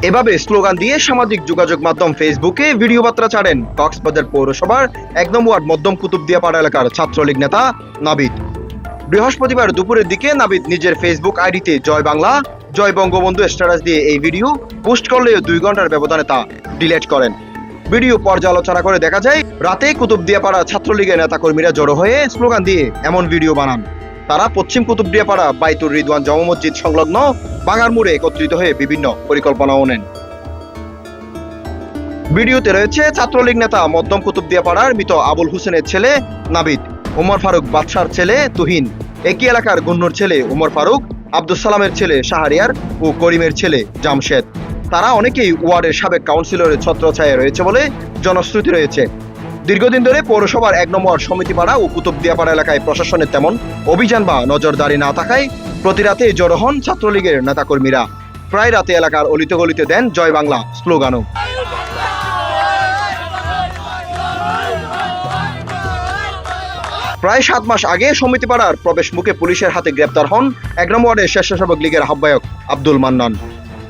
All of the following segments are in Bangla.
এভাবে স্লোগান দিয়ে সামাজিক যোগাযোগ মাধ্যম ফেসবুকে ভিডিও বার্তা ছাড়েন কক্সবাজার পৌরসভার ১ নং ওয়ার্ড মধ্যম কুতুবদিয়াপাড়া এলাকার ছাত্রলীগ নেতা নাবিদ। বৃহস্পতিবার দুপুরের দিকে নাবিদ নিজের ফেসবুক আইডিতে জয় বাংলা, জয় বঙ্গবন্ধু স্ট্যাটাস দিয়ে এই ভিডিও পোস্ট করলেও 2 ঘন্টার ব্যবধানে তা ডিলিট করেন। ভিডিও পর্যালোচনা করে দেখা যায়, রাতে কুতুবদিয়াপাড়া ছাত্রলীগের নেতাকর্মীরা জড়ো হয়ে স্লোগান দিয়ে এমন ভিডিও বানান। তারা পশ্চিম কুতুবদিয়াপাড়া বাইতুর রিদওয়ান জামা মসজিদ সংলগ্ন বাঙার মোড়ে একত্রিত হয়ে বিভিন্ন পরিকল্পনাও নেন। ভিডিওতে রয়েছে ছাত্রলীগ নেতা মধ্যম কুতুবদিয়াপাড়ার মৃত আবুল হোসেনের ছেলে নাবিদ, ওমর ফারুক বাদশার ছেলে তুহিন, একই এলাকার গুন্নুর ছেলে ওমর ফারুক, আব্দুল সালামের ছেলে শাহরিয়ার ও করিমের ছেলে জামশেদ। তারা অনেকেই ওয়ার্ডের সাবেক কাউন্সিলরের ছত্রছায়ায় রয়েছে বলে জনশ্রুতি রয়েছে। দীর্ঘদিন ধরে পৌরসভার ১ নম্বর সমিতিপাড়া ও কুতুবদিয়াপাড়া এলাকায় প্রশাসনের তেমন অভিযান বা নজরদারি না থাকায় প্রতি রাতে জড়ো হন ছাত্রলীগের নেতাকর্মীরা। প্রায় রাতে এলাকার অলিতে গলিতে দেন জয় বাংলা স্লোগানও। প্রায় 7 মাস আগে সমিতিপাড়ার প্রবেশ মুখে পুলিশের হাতে গ্রেপ্তার হন ১ নম্বর ওয়ার্ডের স্বেচ্ছাসেবক লীগের আহ্বায়ক আব্দুল মান্নান।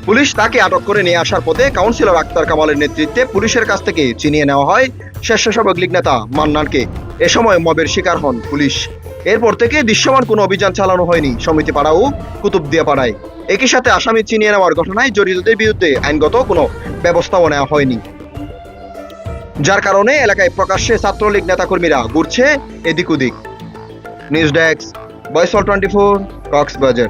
পুলিশ তাকে আটক করে নিয়ে আসার পথে কাউন্সিলর আক্তার কামালের নেতৃত্বে পুলিশের কাছ থেকে ছিনিয়ে নেওয়া হয় স্বেচ্ছাসেবক লীগ নেতা মান্নানকে। এ সময় মবের শিকার হন পুলিশ। এরপর থেকে দৃশ্যমান কোনো অভিযান চালানো হয়নি সমিতিপাড়া ও কুতুবদিয়াপাড়ায়। একই সাথে আসামি ছিনিয়ে নেওয়ার ঘটনায় জড়িতদের বিরুদ্ধে আইনগত কোনো ব্যবস্থাও নেওয়া হয়নি, যার কারণে এলাকায় প্রকাশ্যে ছাত্রলীগ নেতাকর্মীরা ঘুরছে এদিক ওদিক। News desk, voice all 24, Cox's Bazar.